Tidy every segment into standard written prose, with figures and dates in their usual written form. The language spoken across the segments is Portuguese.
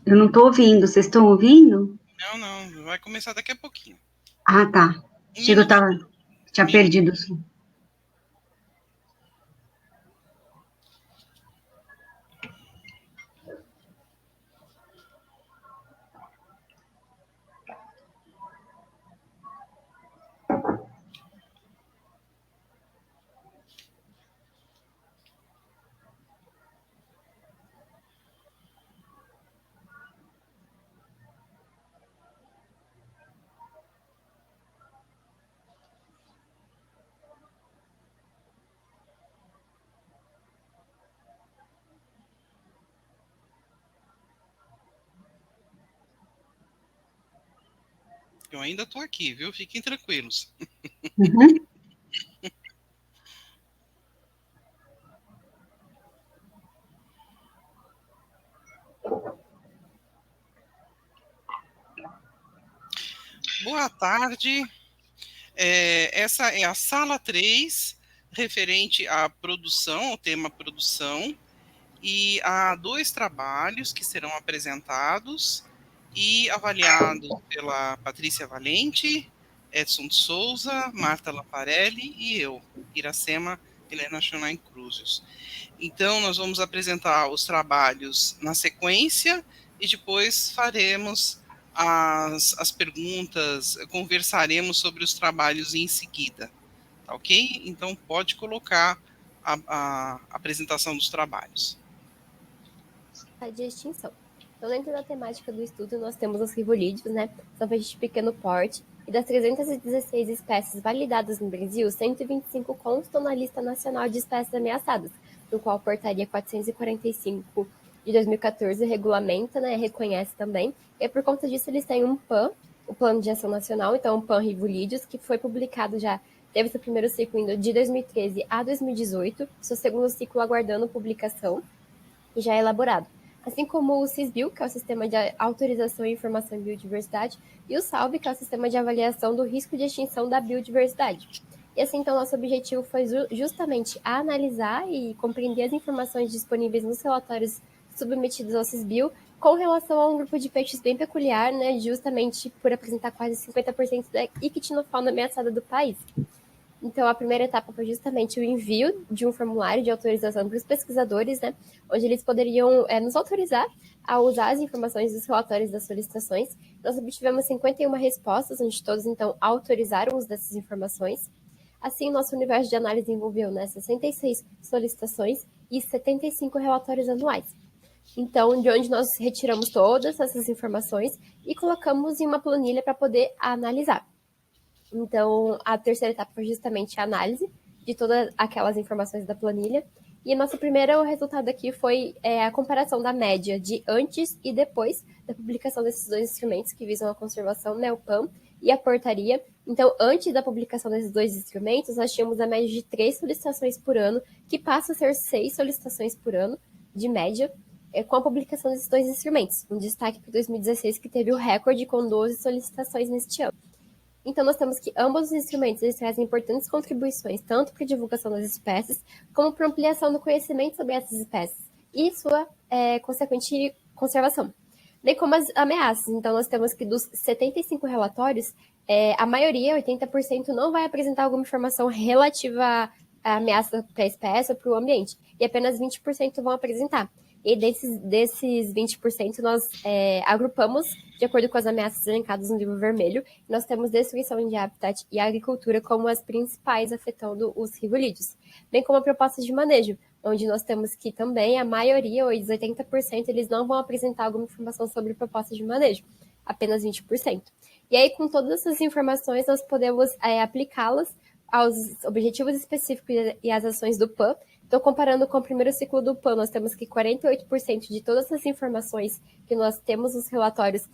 Eu não tô ouvindo. Vocês estão ouvindo? Não. Vai começar daqui a pouquinho. Ah, tá. Um Chega, minutinho. tinha perdido o som. Eu ainda estou aqui, viu? Fiquem tranquilos. Uhum. Boa tarde. Essa é a sala 3, referente à produção, ao tema produção, e há 2 trabalhos que serão apresentados e avaliados pela Patrícia Valente, Edson de Souza, Marta Lamparelli e eu, Iracema Helena Schoenain Cruzius. Então, nós vamos apresentar os trabalhos na sequência e depois faremos as perguntas, conversaremos sobre os trabalhos em seguida, tá ok? Então, pode colocar a apresentação dos trabalhos. De extinção. Então, dentro da temática do estudo, nós temos os ribolídeos, né? São peixes de pequeno porte, e das 316 espécies validadas no Brasil, 125 constam na lista nacional de espécies ameaçadas, no qual a portaria 445 de 2014 regulamenta, né? Reconhece também, e por conta disso eles têm um PAN, o Plano de Ação Nacional, então o PAN Ribolídeos, que foi publicado já, teve seu primeiro ciclo indo de 2013 a 2018, seu segundo ciclo aguardando publicação, e já é elaborado. Assim como o SISBio, que é o Sistema de Autorização e Informação em Biodiversidade, e o SALB, que é o Sistema de Avaliação do Risco de Extinção da Biodiversidade. E assim, então, nosso objetivo foi justamente analisar e compreender as informações disponíveis nos relatórios submetidos ao SISBio com relação a um grupo de peixes bem peculiar, né, justamente por apresentar quase 50% da ictinofauna ameaçada do país. Então, a primeira etapa foi justamente o envio de um formulário de autorização para os pesquisadores, né, onde eles poderiam nos autorizar a usar as informações dos relatórios das solicitações. Nós obtivemos 51 respostas, onde todos, então, autorizaram o uso dessas informações. Assim, nosso universo de análise envolveu 66 solicitações e 75 relatórios anuais. Então, de onde nós retiramos todas essas informações e colocamos em uma planilha para poder analisar. Então, a terceira etapa foi justamente a análise de todas aquelas informações da planilha. E nosso primeiro resultado aqui foi a comparação da média de antes e depois da publicação desses 2 instrumentos que visam a conservação, né, o PAN e a portaria. Então, antes da publicação desses 2 instrumentos, nós tínhamos a média de 3 solicitações por ano, que passa a ser 6 solicitações por ano, de média, com a publicação desses 2 instrumentos. Um destaque para 2016, que teve o recorde com 12 solicitações neste ano. Então, nós temos que ambos os instrumentos eles trazem importantes contribuições, tanto para a divulgação das espécies, como para a ampliação do conhecimento sobre essas espécies e sua consequente conservação, bem como as ameaças. Então, nós temos que dos 75 relatórios, a maioria, 80%, não vai apresentar alguma informação relativa à ameaça para a espécie ou para o ambiente, e apenas 20% vão apresentar. E desses 20%, nós agrupamos de acordo com as ameaças elencadas no livro vermelho. Nós temos destruição de habitat e agricultura como as principais afetando os ribolídeos, bem como a proposta de manejo, onde nós temos que também a maioria, ou os 80%, eles não vão apresentar alguma informação sobre proposta de manejo, apenas 20%. E aí, com todas essas informações, nós podemos aplicá-las aos objetivos específicos e às ações do PAN. Então, comparando com o primeiro ciclo do PAN, nós temos que 48% de todas as informações que nós temos nos relatórios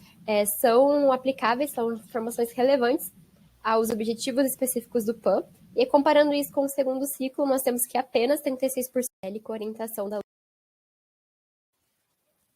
são aplicáveis, são informações relevantes aos objetivos específicos do PAN. E comparando isso com o segundo ciclo, nós temos que apenas 36% com orientação da...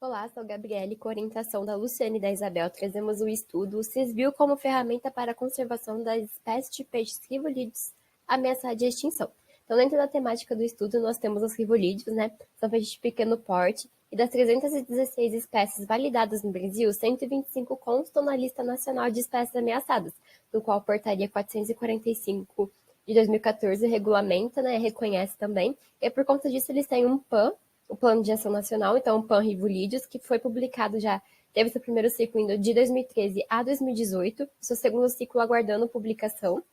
Olá, sou a Gabriele, com orientação da Luciane e da Isabel. Trazemos o estudo SISBio como ferramenta para a conservação das espécies de peixes ribolídeos ameaçadas de extinção. Então, dentro da temática do estudo, nós temos os ribolídeos, né? São peixes de pequeno porte, e das 316 espécies validadas no Brasil, 125 constam na lista nacional de espécies ameaçadas, do qual a portaria 445 de 2014 regulamenta, né, reconhece também, e por conta disso eles têm um PAN, o Plano de Ação Nacional, então o PAN Ribolídeos, que foi publicado já, teve seu primeiro ciclo indo de 2013 a 2018, seu segundo ciclo aguardando publicação,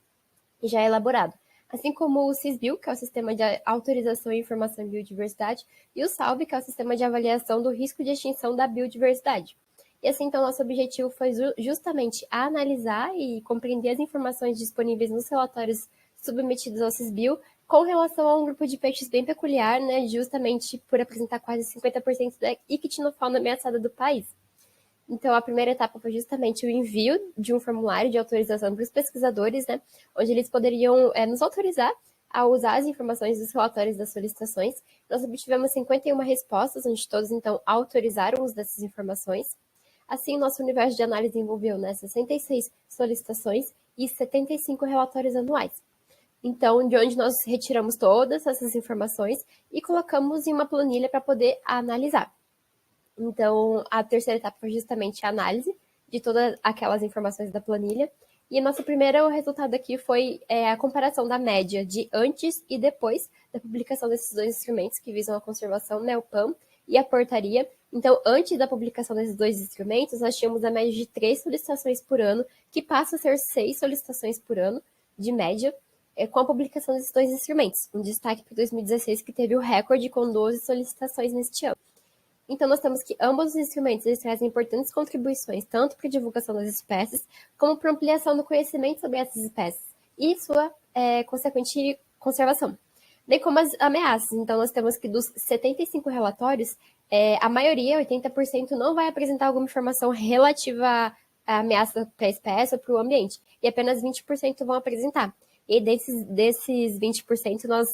e já é elaborado. Assim como o CISBio, que é o Sistema de Autorização e Informação em Biodiversidade, e o SALB, que é o Sistema de Avaliação do Risco de Extinção da Biodiversidade. E assim, então, nosso objetivo foi justamente analisar e compreender as informações disponíveis nos relatórios submetidos ao CISBio com relação a um grupo de peixes bem peculiar, né, justamente por apresentar quase 50% da ictinofauna ameaçada do país. Então, a primeira etapa foi justamente o envio de um formulário de autorização para os pesquisadores, né, onde eles poderiam nos autorizar a usar as informações dos relatórios das solicitações. Nós obtivemos 51 respostas, onde todos, então, autorizaram o uso dessas informações. Assim, nosso universo de análise envolveu 66 solicitações e 75 relatórios anuais. Então, de onde nós retiramos todas essas informações e colocamos em uma planilha para poder analisar. Então, a terceira etapa foi justamente a análise de todas aquelas informações da planilha. E nosso primeiro resultado aqui foi a comparação da média de antes e depois da publicação desses dois instrumentos que visam a conservação, né, o PAN e a portaria. Então, antes da publicação desses dois instrumentos, nós tínhamos a média de 3 solicitações por ano, que passa a ser 6 solicitações por ano, de média, com a publicação desses dois instrumentos. Um destaque para 2016, que teve o recorde com 12 solicitações neste ano. Então, nós temos que ambos os instrumentos eles trazem importantes contribuições, tanto para a divulgação das espécies, como para a ampliação do conhecimento sobre essas espécies e sua consequente conservação, bem como as ameaças. Então, nós temos que dos 75 relatórios, a maioria, 80%, não vai apresentar alguma informação relativa à ameaça para a espécie ou para o ambiente, e apenas 20% vão apresentar. E desses 20%, nós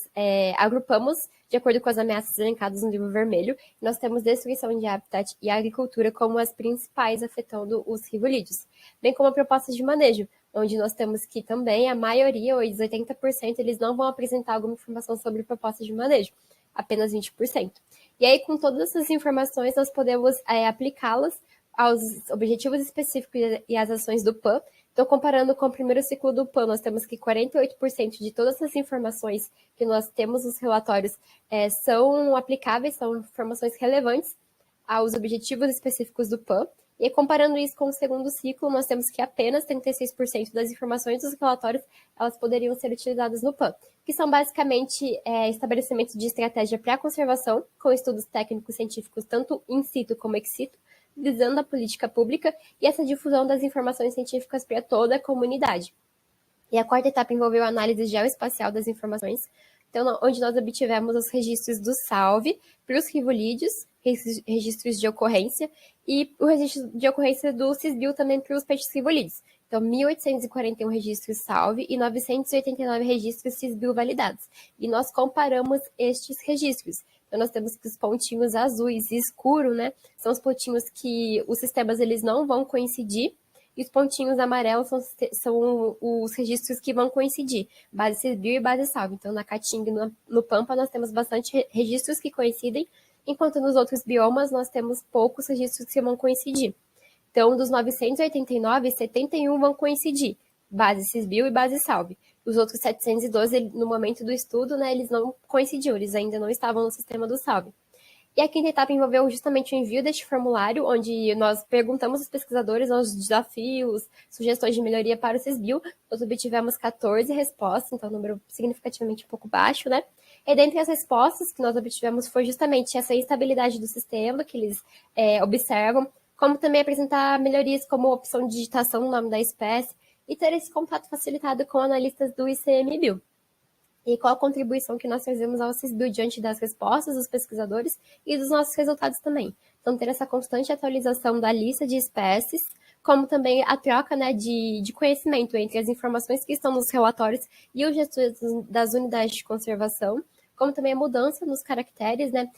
agrupamos de acordo com as ameaças elencadas no livro vermelho. Nós temos destruição de habitat e agricultura como as principais afetando os ribolídeos, bem como a proposta de manejo, onde nós temos que também a maioria, ou os 80%, eles não vão apresentar alguma informação sobre proposta de manejo, apenas 20%. E aí, com todas essas informações, nós podemos aplicá-las aos objetivos específicos e às ações do PAN. Então, comparando com o primeiro ciclo do PAN, nós temos que 48% de todas as informações que nós temos nos relatórios são aplicáveis, são informações relevantes aos objetivos específicos do PAN. E comparando isso com o segundo ciclo, nós temos que apenas 36% das informações dos relatórios elas poderiam ser utilizadas no PAN, que são basicamente estabelecimento de estratégia para a conservação, com estudos técnicos científicos tanto in situ como ex situ, visando a política pública e essa difusão das informações científicas para toda a comunidade. E a quarta etapa envolveu a análise geoespacial das informações, então, onde nós obtivemos os registros do SALV para os ribolídeos, registros de ocorrência, e o registro de ocorrência do CISBio também para os peixes ribolídeos. Então, 1.841 registros SALV e 989 registros CISBio validados. E nós comparamos estes registros. Então, nós temos que os pontinhos azuis e escuro, né, são os pontinhos que os sistemas eles não vão coincidir, e os pontinhos amarelos são os registros que vão coincidir, base CISBio e base SALV. Então, na Caatinga e no Pampa, nós temos bastante registros que coincidem, enquanto nos outros biomas nós temos poucos registros que vão coincidir. Então, dos 989, 71 vão coincidir, base CISBio e base SALV. Os outros 712, no momento do estudo, né, eles não coincidiam, eles ainda não estavam no sistema do SALV. E a quinta etapa envolveu justamente o envio deste formulário, onde nós perguntamos aos pesquisadores os desafios, sugestões de melhoria para o CISBio. Nós obtivemos 14 respostas, então um número significativamente um pouco baixo, né? E dentre as respostas que nós obtivemos foi justamente essa instabilidade do sistema que eles observam, como também apresentar melhorias como opção de digitação no nome da espécie e ter esse contato facilitado com analistas do ICMBio. E qual a contribuição que nós fazemos ao CISBio diante das respostas dos pesquisadores e dos nossos resultados também. Então, ter essa constante atualização da lista de espécies, como também a troca, né, de conhecimento entre as informações que estão nos relatórios e os gestores das unidades de conservação, como também a mudança nos caracteres, né,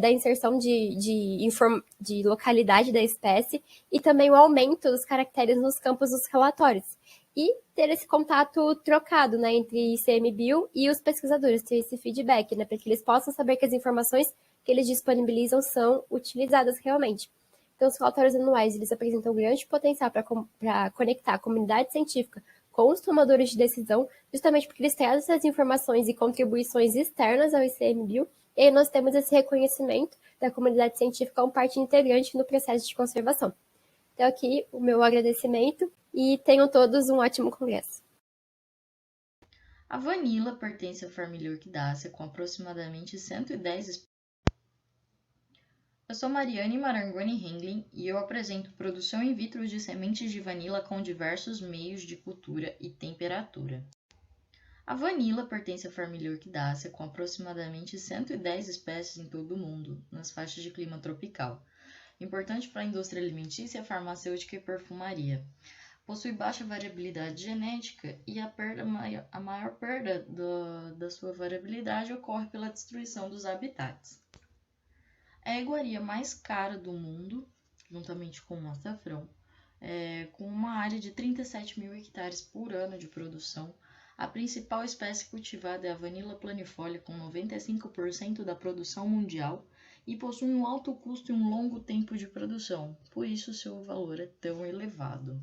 da inserção de localidade da espécie e também o aumento dos caracteres nos campos dos relatórios. e ter esse contato trocado, né, entre ICMBio e os pesquisadores, ter esse feedback, né, para que eles possam saber que as informações que eles disponibilizam são utilizadas realmente. Então, os relatórios anuais, eles apresentam grande potencial para conectar a comunidade científica com os tomadores de decisão, justamente porque eles trazem essas informações e contribuições externas ao ICMBio, e aí nós temos esse reconhecimento da comunidade científica como parte integrante no processo de conservação. Então, aqui o meu agradecimento e tenham todos um ótimo congresso. A vanila pertence à família Orquidácea, com aproximadamente 110 espécies. Eu sou Mariane Marangoni Henglin e eu apresento produção in vitro de sementes de vanila com diversos meios de cultura e temperatura. A vanila pertence à família Orquidácea, com aproximadamente 110 espécies em todo o mundo, nas faixas de clima tropical. Importante para a indústria alimentícia, farmacêutica e perfumaria. Possui baixa variabilidade genética e a maior perda da sua variabilidade ocorre pela destruição dos habitats. É a iguaria mais cara do mundo, juntamente com o açafrão, com uma área de 37 mil hectares por ano de produção. A principal espécie cultivada é a Vanilla planifolia, com 95% da produção mundial, e possui um alto custo e um longo tempo de produção, por isso seu valor é tão elevado.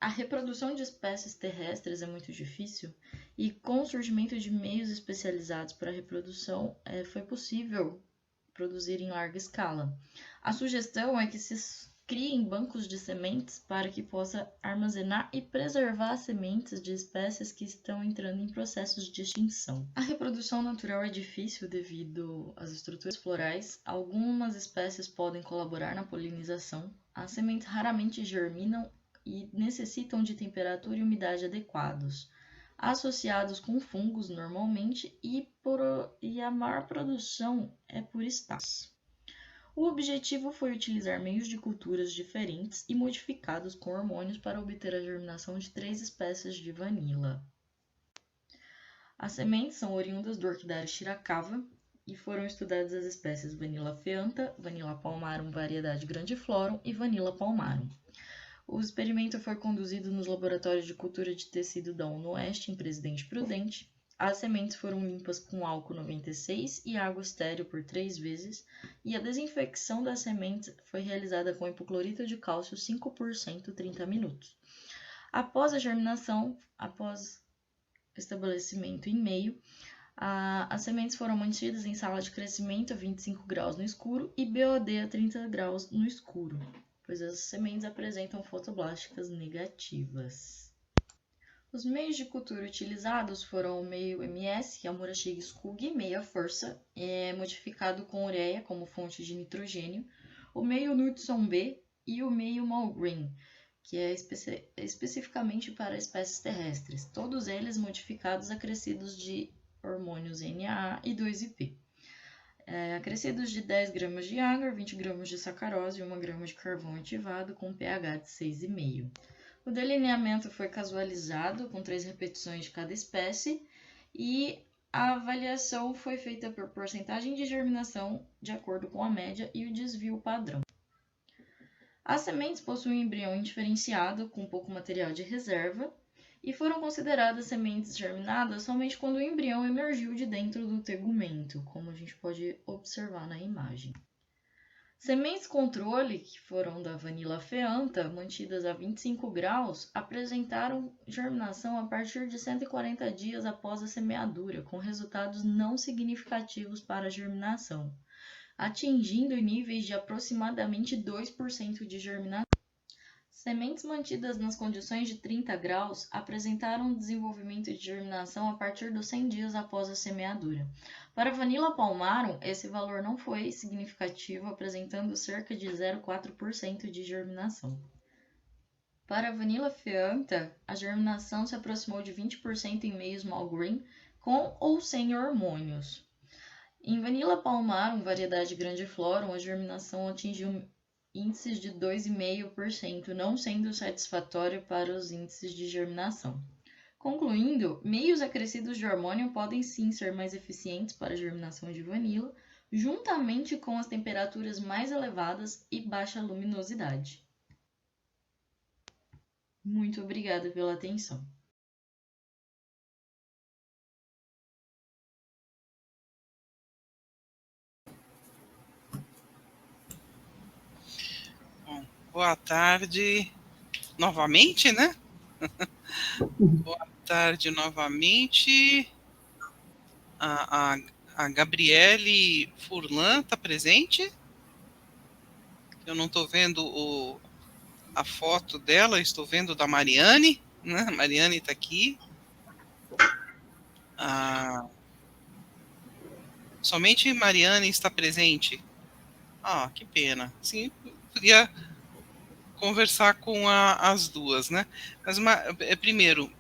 A reprodução de espécies terrestres é muito difícil e com o surgimento de meios especializados para a reprodução foi possível produzir em larga escala. A sugestão é que se criem bancos de sementes para que possa armazenar e preservar as sementes de espécies que estão entrando em processos de extinção. A reprodução natural é difícil devido às estruturas florais. Algumas espécies podem colaborar na polinização. As sementes raramente germinam e necessitam de temperatura e umidade adequados, associados com fungos normalmente, e a maior produção é por estás. O objetivo foi utilizar meios de culturas diferentes e modificados com hormônios para obter a germinação de 3 espécies de vanila. As sementes são oriundas do orquidário Shirakawa e foram estudadas as espécies Vanilla feanta, Vanilla palmarum variedade grandiflorum e Vanilla palmarum. O experimento foi conduzido nos laboratórios de cultura de tecido da UNOeste, em Presidente Prudente. As sementes foram limpas com álcool 96 e água estéril por 3 vezes, e a desinfecção das sementes foi realizada com hipoclorito de cálcio 5% 30 minutos. Após a germinação, após estabelecimento em meio, as sementes foram mantidas em sala de crescimento a 25 graus no escuro e BOD a 30 graus no escuro, pois as sementes apresentam fotoblásticas negativas. Os meios de cultura utilizados foram o meio MS, que é o Murashige Skug, meia força, modificado com ureia como fonte de nitrogênio, o meio Nutson B e o meio Malgreen, que é especificamente para espécies terrestres, todos eles modificados acrescidos de hormônios NAA e 2IP. Acrescidos de 10 gramas de água, 20 gramas de sacarose e 1 grama de carvão ativado com pH de 6,5. O delineamento foi casualizado com 3 repetições de cada espécie e a avaliação foi feita por porcentagem de germinação de acordo com a média e o desvio padrão. As sementes possuem um embrião indiferenciado com pouco material de reserva e foram consideradas sementes germinadas somente quando o embrião emergiu de dentro do tegumento, como a gente pode observar na imagem. Sementes controle, que foram da Vanilla feanta, mantidas a 25 graus, apresentaram germinação a partir de 140 dias após a semeadura, com resultados não significativos para a germinação, atingindo níveis de aproximadamente 2% de germinação. Sementes mantidas nas condições de 30 graus apresentaram desenvolvimento de germinação a partir dos 100 dias após a semeadura. Para a Vanilla palmarum, esse valor não foi significativo, apresentando cerca de 0,4% de germinação. Para a Vanilla feanta, a germinação se aproximou de 20% em meios Malgreen, com ou sem hormônios. Em Vanilla palmarum, variedade grandiflorum, a germinação atingiu índices de 2,5%, não sendo satisfatório para os índices de germinação. Concluindo, meios acrescidos de hormônio podem sim ser mais eficientes para a germinação de vanila, juntamente com as temperaturas mais elevadas e baixa luminosidade. Muito obrigada pela atenção. Bom, boa tarde novamente, né? Boa tarde novamente. A Gabriele Furlan está presente? Eu não estou vendo a foto dela, estou vendo da Mariane, né? A Mariane está aqui. Somente Mariane está presente. Ah, que pena. Sim, podia conversar com as duas, né? Mas primeiro,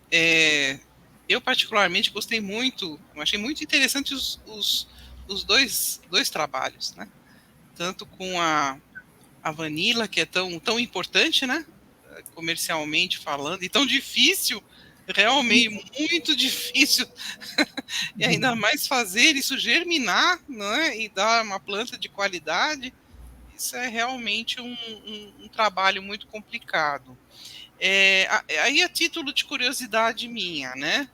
eu particularmente gostei muito, eu achei muito interessante os dois trabalhos, né? Tanto com a Vanilla, que é tão importante, né? Comercialmente falando, e tão difícil, realmente muito difícil, e ainda mais fazer isso germinar, né? E dar uma planta de qualidade. Isso é realmente um trabalho muito complicado. Aí, a título de curiosidade minha, né?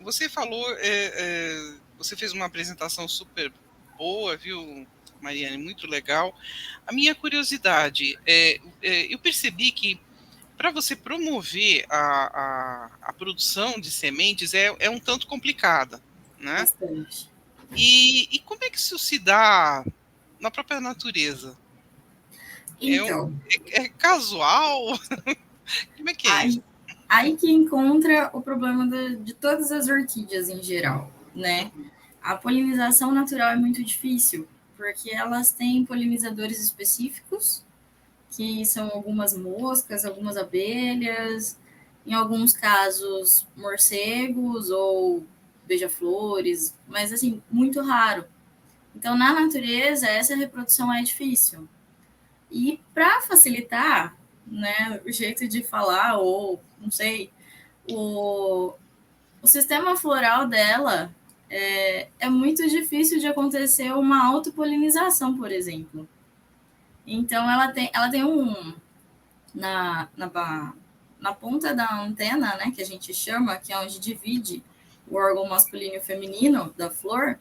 Você falou, você fez uma apresentação super boa, viu, Mariane? Muito legal. A minha curiosidade eu percebi que para você promover a produção de sementes é um tanto complicada, né? Bastante. E como é que isso se dá na própria natureza? Então, É casual? Como é que é isso? aí que encontra o problema de todas as orquídeas em geral, né? A polinização natural é muito difícil, porque elas têm polinizadores específicos, que são algumas moscas, algumas abelhas, em alguns casos morcegos ou beija-flores, mas assim, muito raro. Então, na natureza, essa reprodução é difícil. E para facilitar, né, o jeito de falar, ou não sei, o sistema floral dela é muito difícil de acontecer uma autopolinização, por exemplo. Então, ela tem na ponta da antena, né, que a gente chama, que é onde divide o órgão masculino e feminino da flor,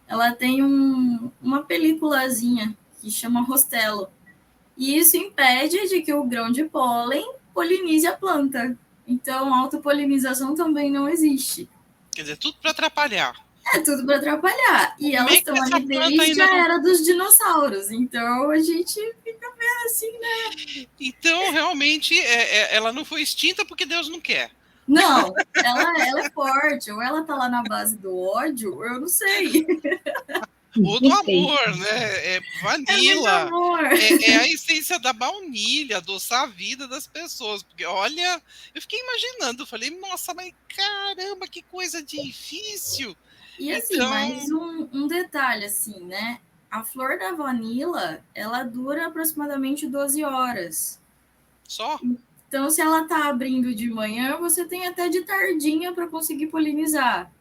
ela tem uma películazinha que chama rostelo. E isso impede de que o grão de pólen polinize a planta. Então, autopolinização também não existe. Quer dizer, tudo para atrapalhar. É tudo para atrapalhar. E elas estão ali desde a era dos dinossauros. Então, a gente fica vendo assim, né? Então, realmente, ela não foi extinta porque Deus não quer. Não, ela é forte. Ou ela tá lá na base do ódio, eu não sei. Ou do amor, né? É vanilla. É a essência da baunilha, adoçar a vida das pessoas. Porque, olha, eu fiquei imaginando, falei, nossa, mas caramba, que coisa difícil. E assim, então... mais um detalhe, assim, né? A flor da vanilla, ela dura aproximadamente 12 horas. Só? Então, se ela tá abrindo de manhã, você tem até de tardinha para conseguir polinizar.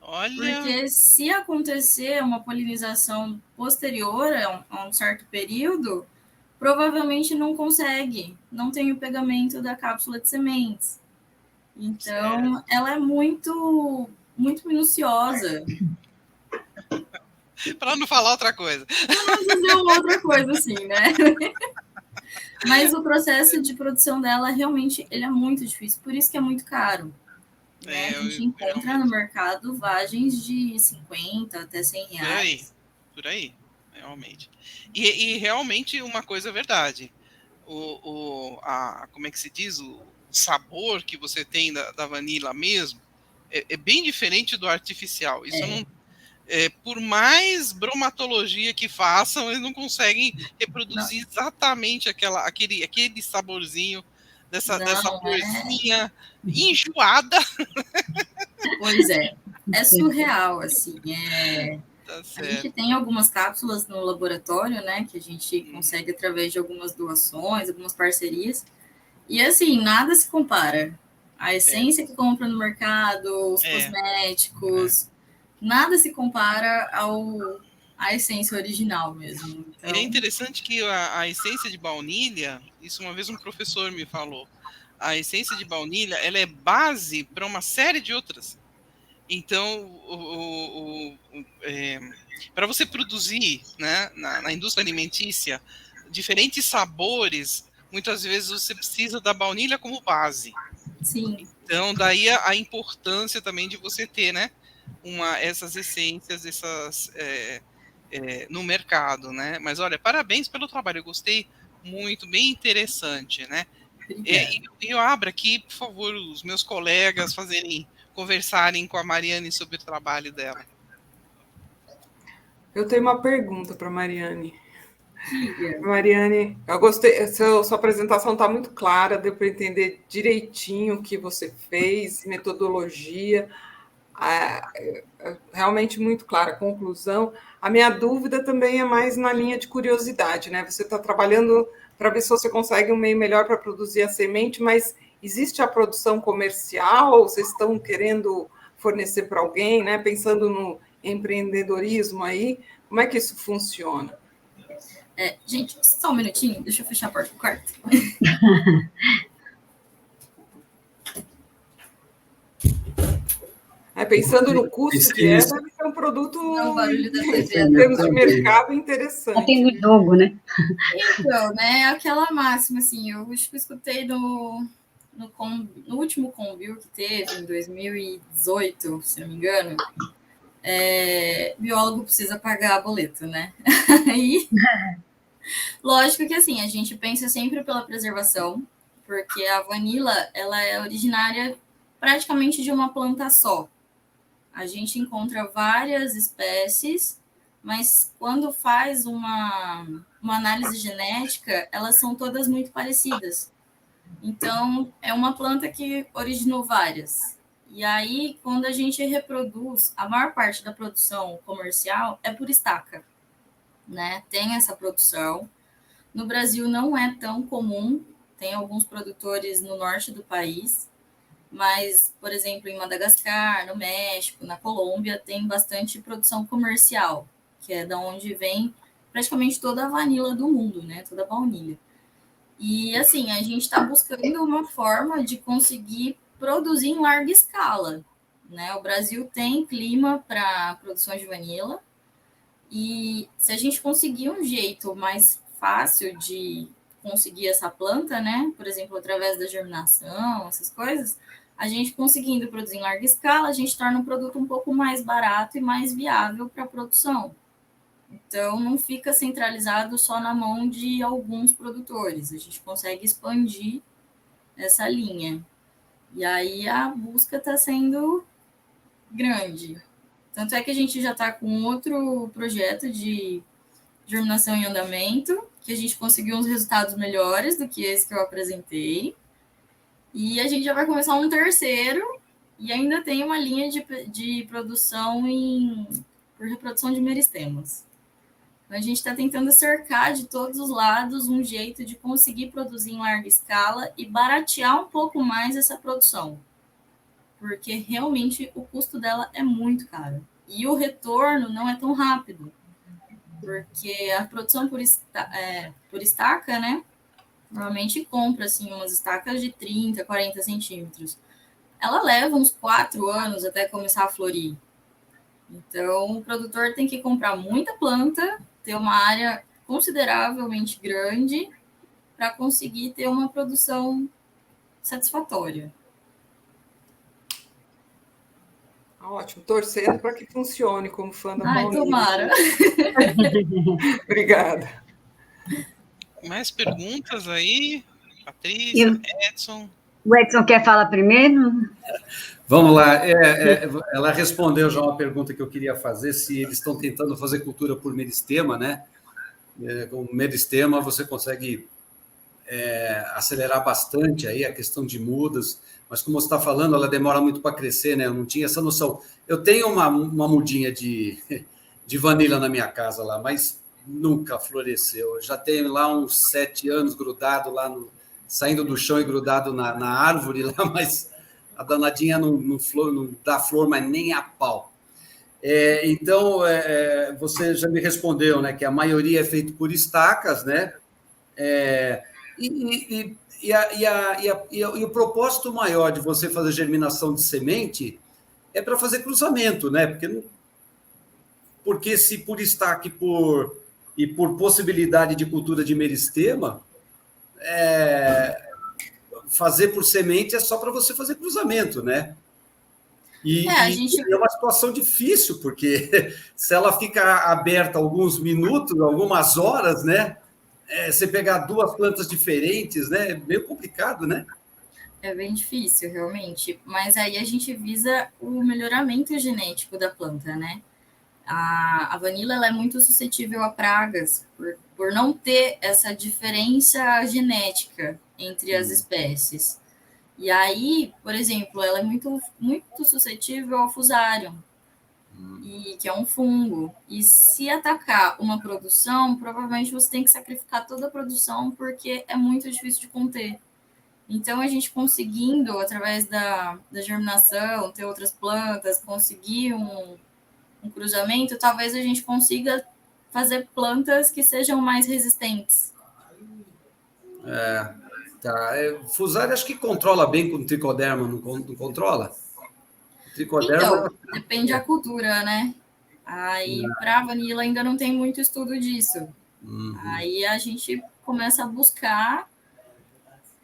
Olha. Porque se acontecer uma polinização posterior a um certo período, provavelmente não consegue, não tem o pegamento da cápsula de sementes. Então, certo. Ela é muito minuciosa. Para não falar outra coisa. Para não dizer outra coisa, assim, né? Mas o processo de produção dela, realmente, ele é muito difícil. Por isso que é muito caro. Né? A gente encontra no mercado vagens de 50 até 100 reais. Por aí, realmente. E realmente uma coisa é verdade. Como é que se diz? O sabor que você tem da vanilla mesmo é bem diferente do artificial. Isso não... por mais bromatologia que façam, eles não conseguem reproduzir exatamente aquele saborzinho dessa florzinha enjoada. Pois é surreal, assim. A gente tem algumas cápsulas no laboratório, né, que a gente consegue através de algumas doações, algumas parcerias, e assim, nada se compara. A essência que compra no mercado, os cosméticos, nada se compara a essência original mesmo. Então... É interessante que a essência de baunilha, isso uma vez um professor me falou, a essência de baunilha, ela é base para uma série de outras. Então, para você produzir, né, na indústria alimentícia, diferentes sabores, muitas vezes você precisa da baunilha como base. Sim. Então, daí a importância também de você ter, né, essas essências, no mercado, né? Mas olha, parabéns pelo trabalho, eu gostei muito, bem interessante, né? E eu abro aqui, por favor, os meus colegas conversarem com a Mariane sobre o trabalho dela. Eu tenho uma pergunta para a Mariane. Mariane, eu gostei, sua apresentação está muito clara, deu para entender direitinho o que você fez, metodologia, realmente muito clara a conclusão. A minha dúvida também é mais na linha de curiosidade, né? Você está trabalhando para ver se você consegue um meio melhor para produzir a semente, mas existe a produção comercial? Vocês estão querendo fornecer para alguém, né? Pensando no empreendedorismo aí, como é que isso funciona? Gente, só um minutinho, deixa eu fechar a porta do quarto. Pensando no custo que deve ser um produto em termos de mercado interessante. Tem no jogo, né? Então, né, aquela máxima, assim, eu acho que eu escutei no último Convil que teve, em 2018, se não me engano, biólogo precisa pagar boleto, né? Aí, lógico que, assim, a gente pensa sempre pela preservação, porque a vanila, ela é originária praticamente de uma planta só. A gente encontra várias espécies, mas quando faz uma análise genética, elas são todas muito parecidas. Então, é uma planta que originou várias. E aí, quando a gente reproduz, a maior parte da produção comercial é por estaca, né? Tem essa produção. No Brasil não é tão comum, tem alguns produtores no norte do país, mas, por exemplo, em Madagascar, no México, na Colômbia, tem bastante produção comercial, que é da onde vem praticamente toda a vanila do mundo, né? Toda a baunilha. E, assim, a gente está buscando uma forma de conseguir produzir em larga escala, né? O Brasil tem clima para produção de vanila, e se a gente conseguir um jeito mais fácil de conseguir essa planta, né? Por exemplo, através da germinação, essas coisas, a gente conseguindo produzir em larga escala, a gente torna um produto um pouco mais barato e mais viável para a produção. Então, não fica centralizado só na mão de alguns produtores. A gente consegue expandir essa linha. E aí a busca está sendo grande. Tanto é que a gente já está com outro projeto de germinação em andamento, que a gente conseguiu uns resultados melhores do que esse que eu apresentei. E a gente já vai começar um terceiro, e ainda tem uma linha de produção por reprodução de meristemas. Então, a gente está tentando cercar de todos os lados um jeito de conseguir produzir em larga escala e baratear um pouco mais essa produção. Porque realmente o custo dela é muito caro. E o retorno não é tão rápido. Porque a produção por estaca, né? Normalmente compra assim, umas estacas de 30, 40 centímetros. Ela leva uns 4 anos até começar a florir. Então, o produtor tem que comprar muita planta, ter uma área consideravelmente grande para conseguir ter uma produção satisfatória. Ótimo, torcendo para que funcione como fã da baunilha. Tomara. Obrigada. Mais perguntas aí? Patrícia, Edson? O Edson quer falar primeiro? Vamos lá. Ela respondeu já uma pergunta que eu queria fazer, se eles estão tentando fazer cultura por meristema, né? Com meristema você consegue acelerar bastante aí a questão de mudas, mas como você está falando, ela demora muito para crescer, né? Eu não tinha essa noção. Eu tenho uma mudinha de vanila na minha casa lá, mas nunca floresceu. Eu já tenho lá uns 7 anos grudado lá, saindo do chão e grudado na árvore lá, mas a danadinha não dá flor, mas nem a pau. Então, você já me respondeu, né, que a maioria é feito por estacas, né? E o propósito maior de você fazer germinação de semente é para fazer cruzamento, né? Porque se por estaque e por possibilidade de cultura de meristema, fazer por semente é só para você fazer cruzamento, né? E é uma situação difícil, porque se ela fica aberta alguns minutos, algumas horas, né? Você pegar duas plantas diferentes, né? É meio complicado, né? É bem difícil, realmente. Mas aí a gente visa o melhoramento genético da planta, né? A vanila ela é muito suscetível a pragas, por não ter essa diferença genética entre as espécies. E aí, por exemplo, ela é muito, muito suscetível ao fusarium, que é um fungo. E se atacar uma produção, provavelmente você tem que sacrificar toda a produção, porque é muito difícil de conter. Então, a gente conseguindo, através da germinação, ter outras plantas, conseguir um cruzamento, talvez a gente consiga fazer plantas que sejam mais resistentes. Tá. Fusarium acho que controla bem com o tricoderma, não controla? Então, depende da cultura, né? Aí, para a vanila ainda não tem muito estudo disso. Aí a gente começa a buscar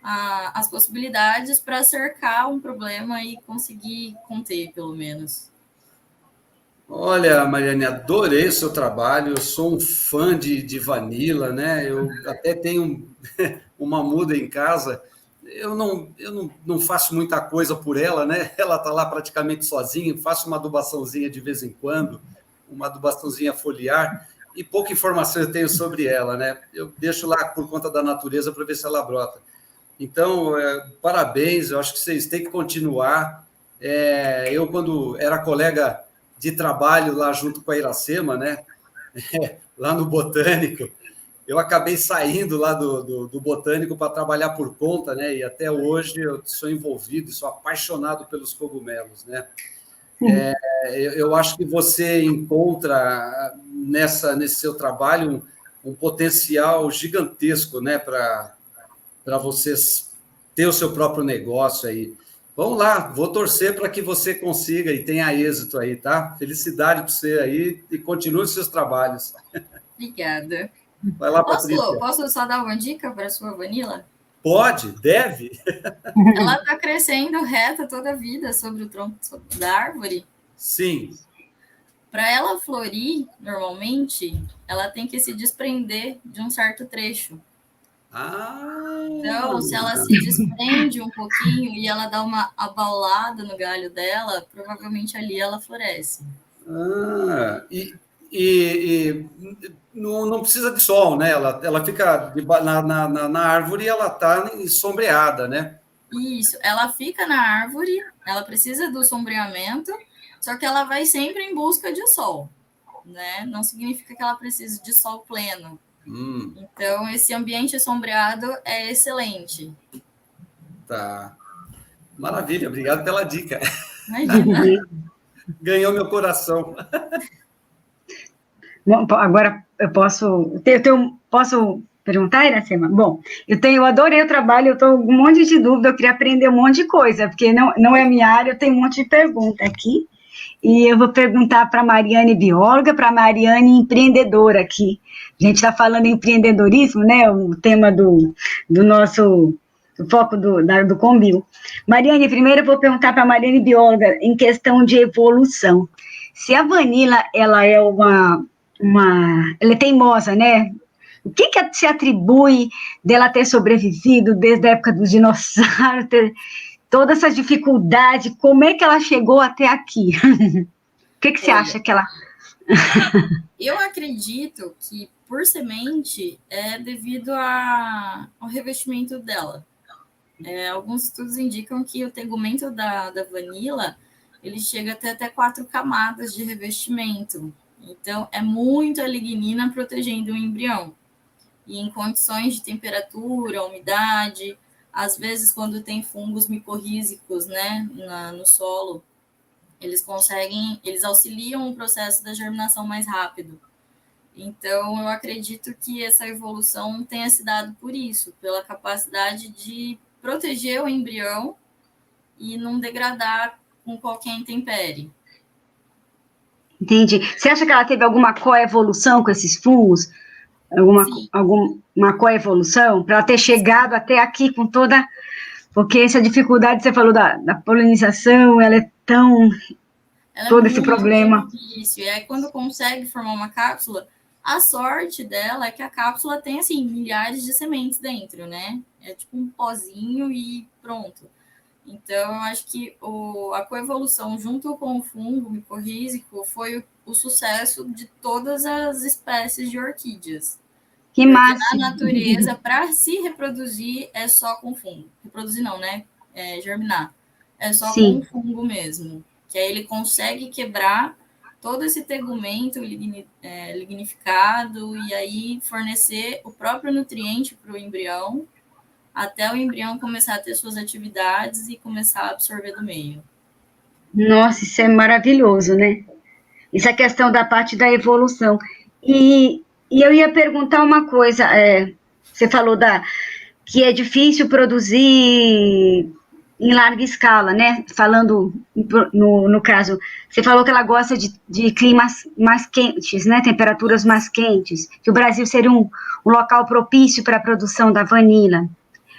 as possibilidades para cercar um problema e conseguir conter, pelo menos. Olha, Mariane, adorei o seu trabalho. Eu sou um fã de vanila, né? Eu até tenho uma muda em casa. Eu não faço muita coisa por ela, né? Ela está lá praticamente sozinha. Faço uma adubaçãozinha de vez em quando, uma adubaçãozinha foliar, e pouca informação eu tenho sobre ela, né? Eu deixo lá por conta da natureza para ver se ela brota. Então, parabéns. Eu acho que vocês têm que continuar. Eu, quando era colega de trabalho lá junto com a Iracema, né? Lá no Botânico, eu acabei saindo lá do Botânico para trabalhar por conta, né? E até hoje eu sou envolvido, sou apaixonado pelos cogumelos, né? Eu acho que você encontra nesse seu trabalho um potencial gigantesco, né? Para vocês ter o seu próprio negócio aí. Vamos lá, vou torcer para que você consiga e tenha êxito aí, tá? Felicidade para você aí e continue os seus trabalhos. Obrigada. Vai lá, Patrícia. Posso só dar uma dica para a sua vanila? Pode, deve. Ela está crescendo reta toda a vida sobre o tronco da árvore. Sim. Para ela florir, normalmente, ela tem que se desprender de um certo trecho. Então, se ela se desprende um pouquinho e ela dá uma abaulada no galho dela, provavelmente ali ela floresce. E não precisa de sol, né? Ela fica na árvore e ela está sombreada, né? Isso, ela fica na árvore, ela precisa do sombreamento, só que ela vai sempre em busca de sol, né? Não significa que ela precise de sol pleno. Então, esse ambiente sombreado é excelente. Tá. Maravilha, obrigado pela dica. Imagina. Ganhou meu coração. Bom, agora eu posso perguntar, Iracema? Bom, eu adorei o trabalho, eu estou com um monte de dúvida, eu queria aprender um monte de coisa, porque não é minha área, eu tenho um monte de pergunta aqui. E eu vou perguntar para a Mariane, bióloga, para a Mariane, empreendedora aqui. A gente está falando em empreendedorismo, né? O tema do nosso foco do Combio. Mariane, primeiro eu vou perguntar para a Mariane, bióloga, em questão de evolução. Se a vanila, ela é ela é teimosa, né? O que se atribui dela ter sobrevivido desde a época dos dinossauros, toda essa dificuldade, como é que ela chegou até aqui? O que você acha que ela... Eu acredito que, por semente, é devido ao revestimento dela. Alguns estudos indicam que o tegumento da vanila, ele chega até 4 camadas de revestimento. Então, é muita lignina protegendo o embrião. E em condições de temperatura, umidade... Às vezes, quando tem fungos micorrízicos, né, no solo, eles auxiliam o processo da germinação mais rápido. Então, eu acredito que essa evolução tenha se dado por isso, pela capacidade de proteger o embrião e não degradar com qualquer intempérie. Entendi. Você acha que ela teve alguma coevolução com esses fungos? Alguma coevolução? Para ela ter chegado até aqui com toda... Porque essa dificuldade, você falou da polinização, ela é tão... todo esse problema. Difícil. E aí, quando consegue formar uma cápsula, a sorte dela é que a cápsula tem, assim, milhares de sementes dentro, né? É tipo um pozinho e pronto. Então, eu acho que a coevolução junto com o fungo micorrízico foi o sucesso de todas as espécies de orquídeas. Que massa! Na natureza, para se reproduzir, é só com fungo. Reproduzir não, né? Germinar. É só com fungo mesmo. Que aí ele consegue quebrar todo esse tegumento lignificado e aí fornecer o próprio nutriente para o embrião, até o embrião começar a ter suas atividades e começar a absorver do meio. Nossa, isso é maravilhoso, né? Isso é a questão da parte da evolução. E eu ia perguntar uma coisa, você falou que é difícil produzir em larga escala, né? Falando no caso, você falou que ela gosta de climas mais quentes, né? Temperaturas mais quentes, que o Brasil seria um local propício para a produção da vanila.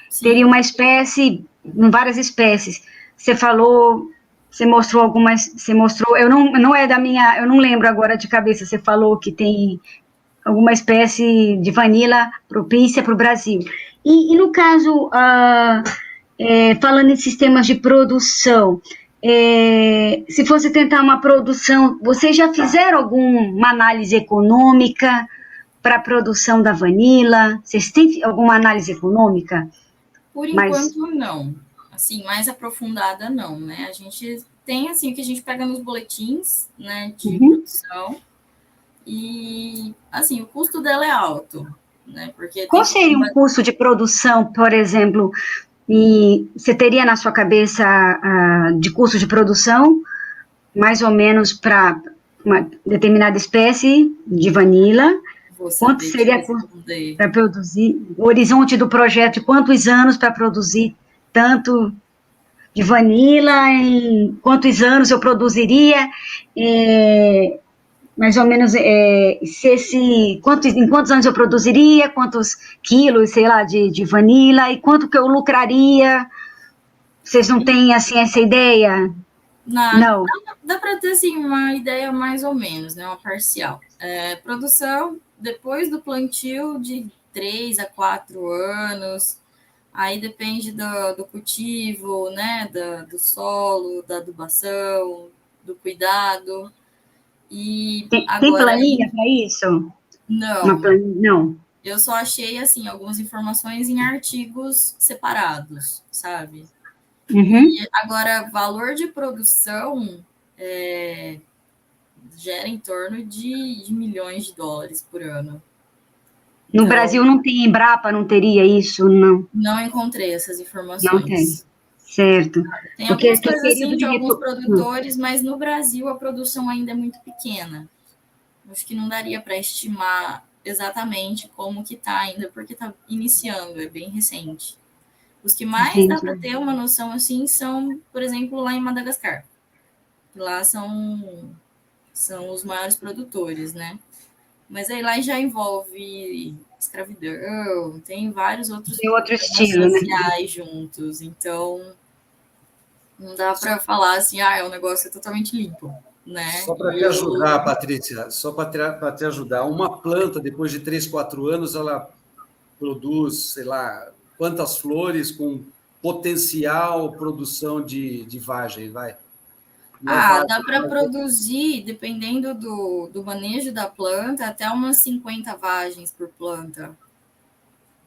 Sim. Teria uma espécie, várias espécies. Você falou, você mostrou algumas, eu não lembro agora de cabeça, você falou que tem alguma espécie de vanila propícia para o Brasil. E no caso, falando em sistemas de produção, se fosse tentar uma produção, vocês já fizeram alguma análise econômica para a produção da vanila? Vocês têm alguma análise econômica? Por enquanto, não. Assim, mais aprofundada, não, né? A gente tem, assim, o que a gente pega nos boletins, né, de produção, e, assim, o custo dela é alto, né? Porque qual seria um custo de produção, por exemplo, e você teria na sua cabeça de custo de produção, mais ou menos para uma determinada espécie de vanila? Quanto seria para produzir? O horizonte do projeto, quantos anos para produzir tanto de vanila? Em quantos anos eu produziria? Mais ou menos, em quantos anos eu produziria? Quantos quilos, sei lá, de vanila? E quanto que eu lucraria? Vocês não têm, assim, essa ideia? Não. Dá para ter, assim, uma ideia mais ou menos, né? Uma parcial. Produção, depois do plantio, de 3 a 4 anos. Aí depende do cultivo, né? Do solo, da adubação, do cuidado. E tem agora, planilha para isso? Não. Não. Eu só achei, assim, algumas informações em artigos separados, sabe? Uhum. E agora, valor de produção gera em torno de milhões de dólares por ano. No então, Brasil não tem Embrapa, não teria isso, não? Não encontrei essas informações. Não tem, certo. Tem algumas coisas assim de alguns produtores, mas no Brasil a produção ainda é muito pequena. Acho que não daria para estimar exatamente como que está ainda, porque está iniciando, é bem recente. Os que mais dá para ter uma noção assim são, por exemplo, lá em Madagascar. Lá são os maiores produtores, né? Mas aí lá já envolve escravidão, tem vários outros estilo, sociais, né, juntos. Então, não dá para falar assim, o negócio é totalmente limpo, né? Só para te ajudar, Patrícia, te ajudar, uma planta, depois de 3, 4 anos, ela produz, sei lá, quantas flores com potencial produção de vagem, vai? Dá para produzir, dependendo do manejo da planta, até umas 50 vagens por planta,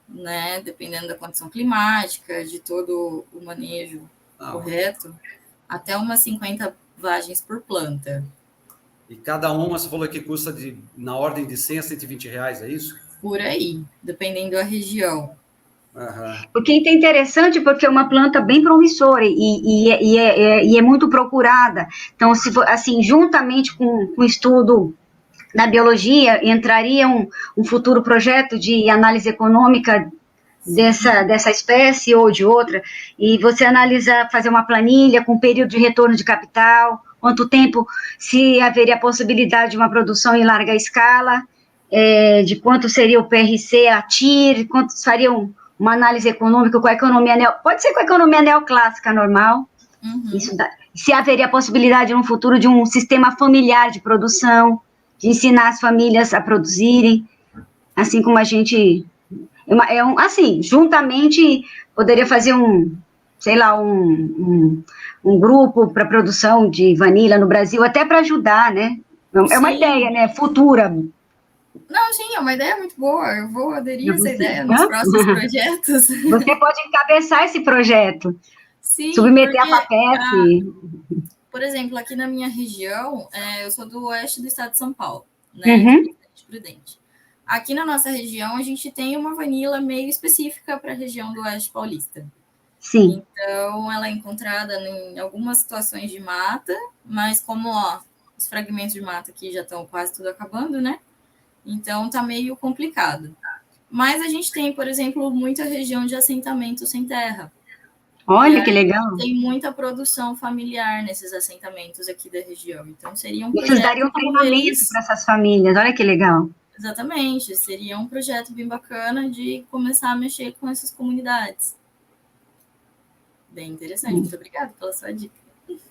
né? Dependendo da condição climática, de todo o manejo correto, até umas 50 vagens por planta. E cada uma, você falou que custa na ordem de 100 a 120 reais, é isso? Por aí, dependendo da região. Porque é interessante, porque é uma planta bem promissora e é muito procurada. Então, se for, assim, juntamente com o estudo da biologia, entraria um futuro projeto de análise econômica dessa espécie ou de outra, e você analisar, fazer uma planilha com período de retorno de capital, quanto tempo, se haveria a possibilidade de uma produção em larga escala, de quanto seria o PRC, a TIR, quantos fariam uma análise econômica com a economia pode ser com a economia neoclássica normal, isso se haveria a possibilidade no futuro de um sistema familiar de produção, de ensinar as famílias a produzirem, assim como a gente, assim, juntamente poderia fazer um grupo para produção de vanila no Brasil, até para ajudar, né? É uma ideia, né? Futura. Não, sim, é uma ideia muito boa. Eu vou aderir a essa ideia nos próximos projetos. Você pode encabeçar esse projeto. Sim, submeter a FAPESP. Por exemplo, aqui na minha região, eu sou do oeste do estado de São Paulo, né? Prudente. Aqui na nossa região, a gente tem uma vanila meio específica para a região do oeste paulista. Sim. Então, ela é encontrada em algumas situações de mata, mas como os fragmentos de mata aqui já estão quase tudo acabando, né? Então, tá meio complicado. Mas a gente tem, por exemplo, muita região de assentamento sem terra. Olha que legal. Tem muita produção familiar nesses assentamentos aqui da região. Então, seria um projeto... Vocês dariam treinamento para essas famílias. Olha que legal. Exatamente. Seria um projeto bem bacana de começar a mexer com essas comunidades. Bem interessante. Muito obrigada pela sua dica.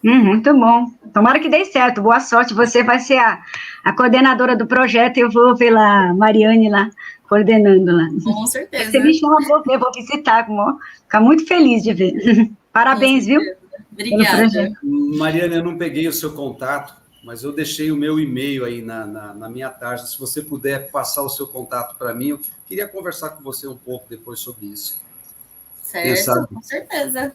Muito bom. Tomara que dê certo. Boa sorte. Você vai ser a coordenadora do projeto e eu vou ver lá, Mariane lá, coordenando lá. Com certeza. Você me chama para ver, vou visitar. Ficar muito feliz de ver. Parabéns, viu? Obrigada. Mariane, eu não peguei o seu contato, mas eu deixei o meu e-mail aí na minha tarde. Se você puder passar o seu contato para mim, eu queria conversar com você um pouco depois sobre isso. Certo, com certeza.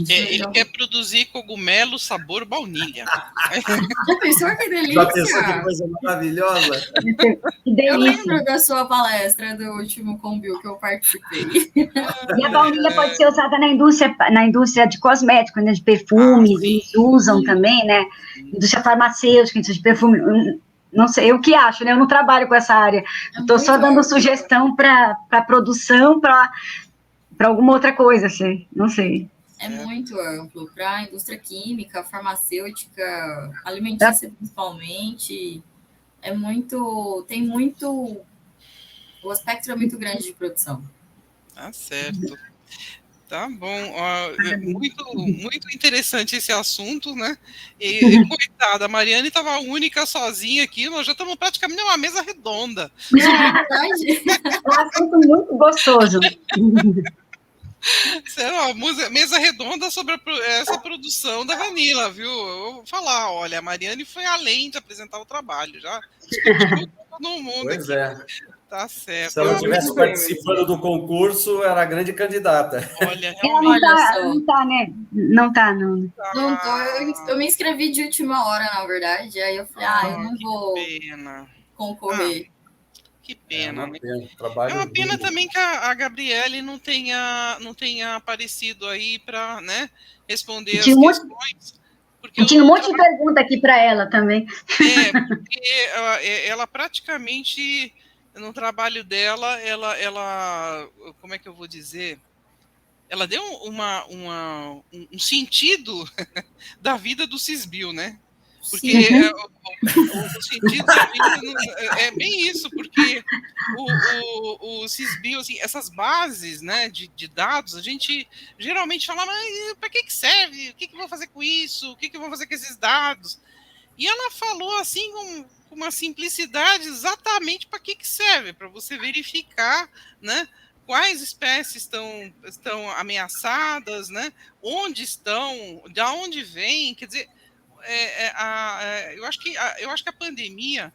Ele quer produzir cogumelo sabor baunilha. Já pensou que delícia? Já pensou que coisa maravilhosa? Que delícia. Eu lembro da sua palestra do último Combil que eu participei. E a baunilha pode ser usada na indústria de cosméticos, né, de perfumes, eles usam também, né? Indústria farmacêutica, indústria de perfume. Não sei, eu que acho, né? Eu não trabalho com essa área. Estou só dando sugestão para produção, para alguma outra coisa, assim, não sei. É muito amplo, para a indústria química, farmacêutica, alimentícia principalmente. Tem muito. O espectro é muito grande de produção. Tá certo. Tá bom. Muito interessante esse assunto, né? E coitada, a Mariane estava única, sozinha aqui, nós já estamos praticamente numa mesa redonda. É verdade. É um assunto muito gostoso. Será uma mesa redonda sobre essa produção da vanila, viu? Eu vou falar, olha, a Mariane foi além de apresentar o trabalho, já discutiu todo mundo. Pois aqui. Tá certo. Se ela estivesse participando do concurso, era a grande candidata. Olha, realmente. Não tá, né? Não tá, não. Não tô. Eu me inscrevi de última hora, na verdade. Aí eu falei, eu não vou concorrer. Que pena, né? É uma pena também que a Gabriele não tenha aparecido aí para, né, responder as questões. Porque tinha um monte de pergunta aqui para ela também. Porque ela praticamente, no trabalho dela, ela como é que eu vou dizer? Ela deu um sentido da vida do Cisbio, né? Porque o sentido da vida é bem isso, porque o Cisbio, assim, essas bases, né, de dados, a gente geralmente fala, mas para que serve? O que eu vou fazer com isso? O que eu vou fazer com esses dados? E ela falou assim com uma simplicidade exatamente para que serve, para você verificar, né, quais espécies estão ameaçadas, né, onde estão, de onde vêm, quer dizer, eu acho que a pandemia,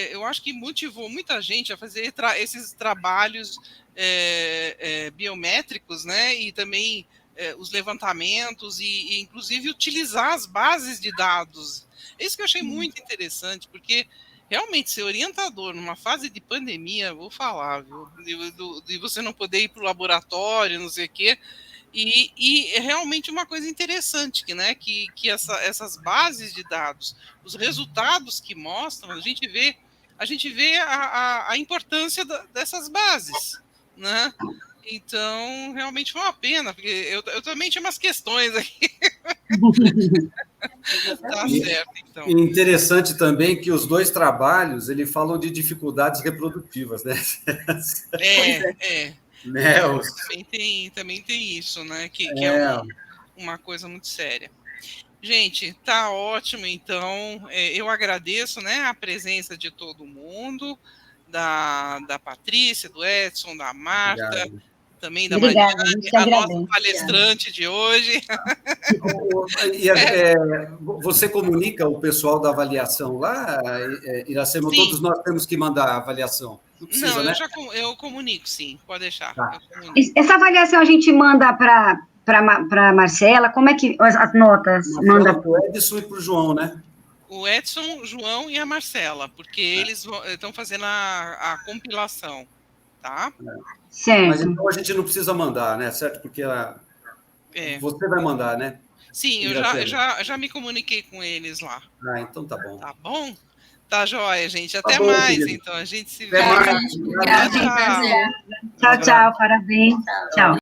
eu acho que motivou muita gente a fazer esses trabalhos biométricos, né, e também os levantamentos e inclusive utilizar as bases de dados. Isso que eu achei muito interessante, porque realmente ser orientador numa fase de pandemia, vou falar, viu? De você não poder ir para o laboratório, não sei o quê. E é realmente uma coisa interessante, né? Que essas bases de dados, os resultados que mostram, a gente vê a importância dessas bases, né? Então, realmente foi uma pena, porque eu também tinha umas questões aqui. Tá certo, então. E interessante também que os dois trabalhos, ele falam de dificuldades reprodutivas, né? Né? Também tem isso, né? Que é uma coisa muito séria. Gente, tá ótimo, então. Eu agradeço, né, a presença de todo mundo, da Patrícia, do Edson, da Marta, Obrigado. também da Obrigada, Mariane, a a nossa palestrante de hoje. Você comunica o pessoal da avaliação lá, Iracema? Sim. Todos nós temos que mandar a avaliação. Não precisa, né? Eu comunico, sim, pode deixar. Tá. Essa avaliação a gente manda para a Marcela? Como é que as notas manda para o Edson e para o João, né? O Edson, João e a Marcela, porque eles estão fazendo a compilação, tá? Certo. Mas então a gente não precisa mandar, né? Certo? Porque você vai mandar, né? Sim, eu já me comuniquei com eles lá. Ah, então tá bom. Tá bom? Tá joia, gente. Até bom, mais, querido. então. A gente se Até vê. mais. Obrigada, Tchau, tchau, parabéns. Tchau.